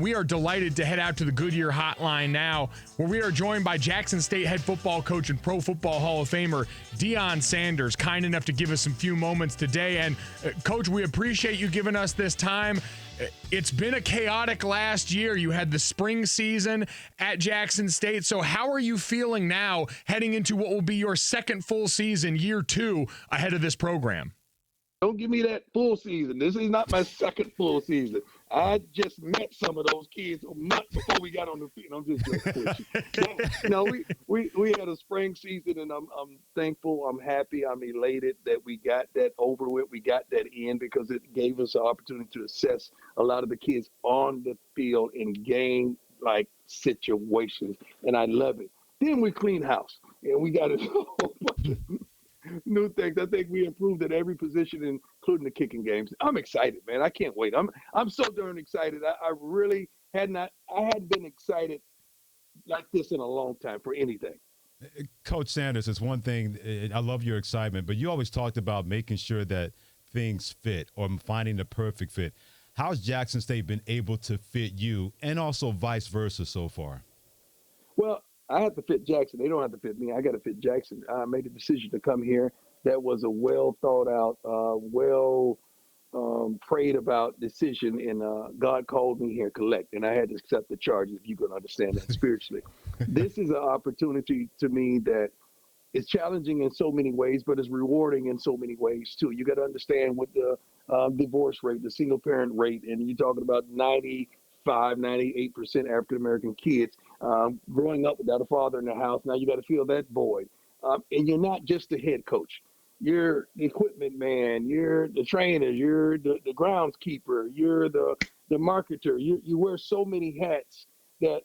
We are delighted to head out to the Goodyear Hotline now, where we are joined by Jackson State head football coach and Pro Football Hall of Famer Deion Sanders, kind enough to give us some few moments today. And Coach, we appreciate you giving us this time. It's been a chaotic last year. You had the spring season at Jackson State. So how are you feeling now heading into what will be your second full season, year 2, ahead of this program? Don't give me that full season. This is not my second full season. I just met some of those kids a month before we got on the field. I'm just joking. No, we had a spring season, and I'm thankful. I'm happy. I'm elated that we got that over with. We got that in because it gave us an opportunity to assess a lot of the kids on the field in game-like situations, and I love it. Then we clean house, and we got a whole bunch of new things. I think we improved at every position, including the kicking games. I'm excited, man. I can't wait. I'm so darn excited. I really hadn't been excited like this in a long time for anything. Coach Sanders, it's one thing. I love your excitement, but you always talked about making sure that things fit or finding the perfect fit. How's Jackson State been able to fit you, and also vice versa so far? Well, I have to fit Jackson. They don't have to fit me. I got to fit Jackson. I made a decision to come here. That was a well thought out, prayed about decision, and God called me here, collect, and I had to accept the charges. If you can understand that spiritually, this is an opportunity to me that is challenging in so many ways, but is rewarding in so many ways too. You got to understand with the divorce rate, the single parent rate, and you're talking about 98% African-American kids growing up without a father in the house. Now you got to fill that void. And you're not just the head coach. You're the equipment man. You're the trainer. You're the groundskeeper. You're the marketer. You wear so many hats that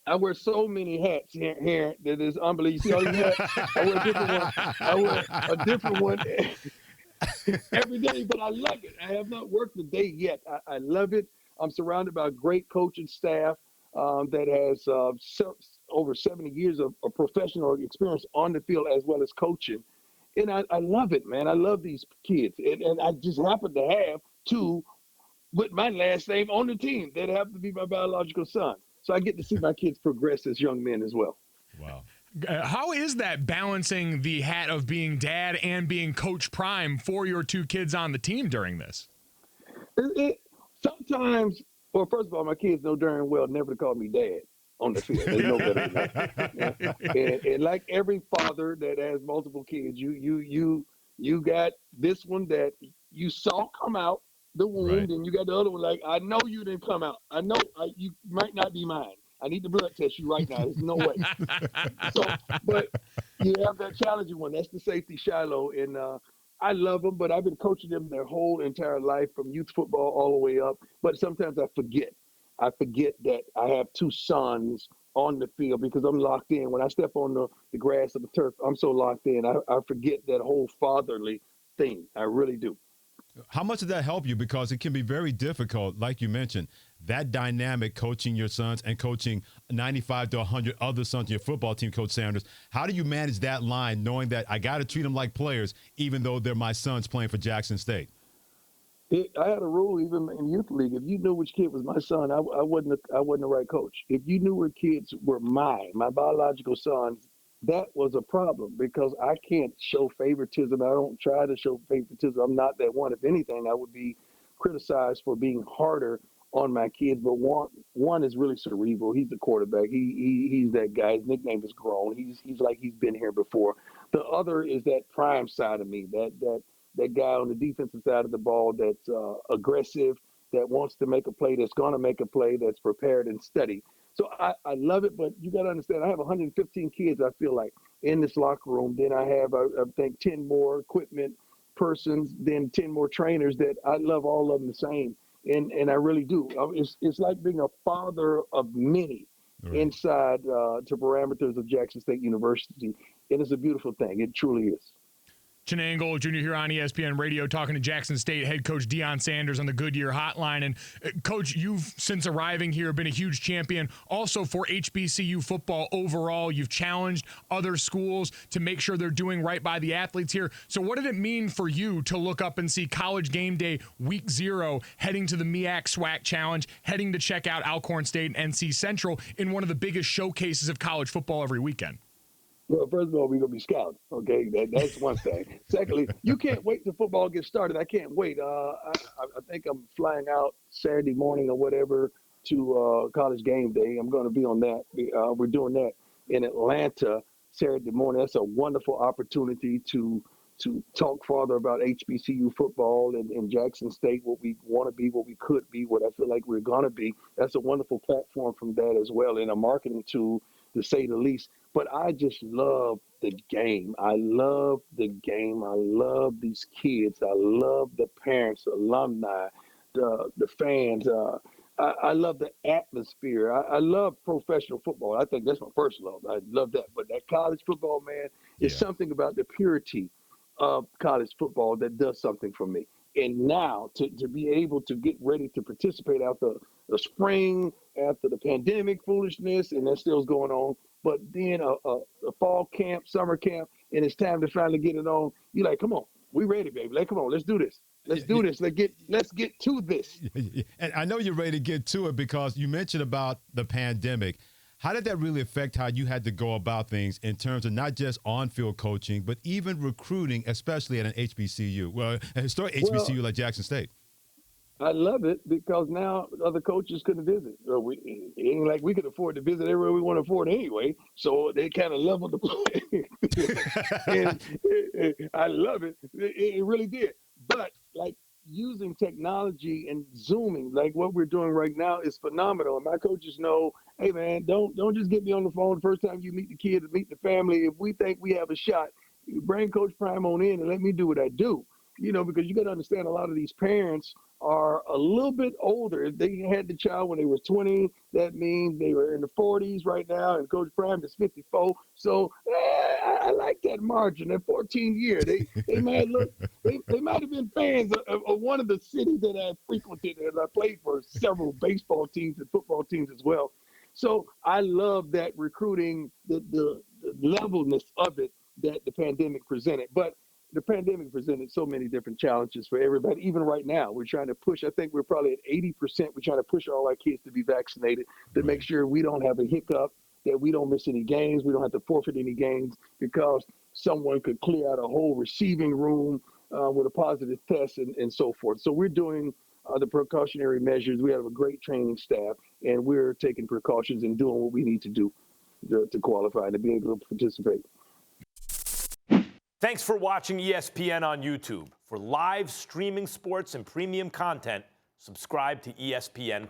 I wear so many hats here that is unbelievable. You see all these hats? I wear a different one. I wear a different one every day, but I love it. I have not worked a day yet. I love it. I'm surrounded by a great coaching staff that has over 70 years of professional experience on the field as well as coaching. And I love it, man. I love these kids. And I just happen to have 2 with my last name on the team that happen to be my biological son. So I get to see my kids progress as young men as well. Wow. How is that balancing the hat of being dad and being Coach Prime for your 2 kids on the team during this? Sometimes, well, first of all, my kids know darn well never to call me dad on the field. There's no better than that. And like every father that has multiple kids, you got this one that you saw come out the womb, right, and you got the other one like, I know you didn't come out. I know you might not be mine. I need the blood test you right now. There's no way. So, but you have that challenging one. That's the safety Shiloh, and I love them, but I've been coaching them their whole entire life from youth football all the way up. But sometimes I forget. That I have 2 sons on the field because I'm locked in. When I step on the grass of the turf, I'm so locked in. I forget that whole fatherly thing. I really do. How much did that help you? Because it can be very difficult, like you mentioned, that dynamic coaching your sons and coaching 95 to 100 other sons on your football team, Coach Sanders. How do you manage that line knowing that I got to treat them like players even though they're my sons playing for Jackson State? I had a rule even in youth league. If you knew which kid was my son, I wasn't the right coach. If you knew where kids were my biological sons, that was a problem because I can't show favoritism. I don't try to show favoritism. I'm not that one. If anything, I would be criticized for being harder on my kids. But one is really cerebral. He's the quarterback. He's that guy. His nickname is Grown. He's like he's been here before. The other is that prime side of me, that guy on the defensive side of the ball that's aggressive, that wants to make a play, that's going to make a play, that's prepared and steady. So I love it, but you got to understand, I have 115 kids, I feel like, in this locker room. Then I have, I think, 10 more equipment persons, then 10 more trainers that I love all of them the same. And I really do. It's like being a father of many inside to parameters of Jackson State University. And it's a beautiful thing. It truly is. Chiney and Golic Jr. here on ESPN Radio, talking to Jackson State head coach Deion Sanders on the Goodyear Hotline. And Coach, you've, since arriving here, been a huge champion also for HBCU football overall. You've challenged other schools to make sure they're doing right by the athletes here. So what did it mean for you to look up and see College Game Day Week 0 heading to the MEAC SWAC Challenge, heading to check out Alcorn State and NC Central in one of the biggest showcases of college football every weekend? Well, first of all, we're going to be scouts, okay? That's one thing. Secondly, you can't wait till football gets started. I can't wait. I think I'm flying out Saturday morning or whatever to College Game Day. I'm going to be on that. We're doing that in Atlanta Saturday morning. That's a wonderful opportunity to talk further about HBCU football and Jackson State, what we want to be, what we could be, what I feel like we're going to be. That's a wonderful platform from that as well, and a marketing tool, to say the least. But I just love the game. I love the game. I love these kids. I love the parents, the alumni, the fans. I love the atmosphere. I love professional football. I think that's my first love. I love that. But that college football, man, is something about the purity of college football that does something for me. And now to be able to get ready to participate after the spring, after the pandemic foolishness, and that still's going on, but then a fall camp, summer camp, and it's time to finally get it on. You're like, come on, we ready, baby. Like, come on, let's do this. Let's do this. Let's get to this. And I know you're ready to get to it because you mentioned about the pandemic. How did that really affect how you had to go about things in terms of not just on-field coaching, but even recruiting, especially at an HBCU, well, a historic HBCU like Jackson State? I love it because now other coaches couldn't visit. It ain't like we could afford to visit everywhere we want to afford anyway. So they kind of leveled the play. and I love it. It really did. But like using technology and Zooming, like what we're doing right now, is phenomenal. And my coaches know, hey man, don't just get me on the phone the first time you meet the kid and meet the family. If we think we have a shot, bring Coach Prime on in and let me do what I do. You know, because you got to understand, a lot of these parents are a little bit older. If they had the child when they were 20, that means they were in the 40s right now, and Coach Prime is 54. So I like that margin, that 14-year. They might look, they might have been fans of one of the cities that I frequented, and I played for several baseball teams and football teams as well. So I love that recruiting, the levelness of it that the pandemic presented. But the pandemic presented so many different challenges for everybody. Even right now, we're trying to push. I think we're probably at 80%. We're trying to push all our kids to be vaccinated to make sure we don't have a hiccup, that we don't miss any games. We don't have to forfeit any games because someone could clear out a whole receiving room with a positive test and so forth. So we're doing the precautionary measures. We have a great training staff, and we're taking precautions and doing what we need to do to qualify and to be able to participate. Thanks for watching ESPN on YouTube. For live streaming sports and premium content, subscribe to ESPN+.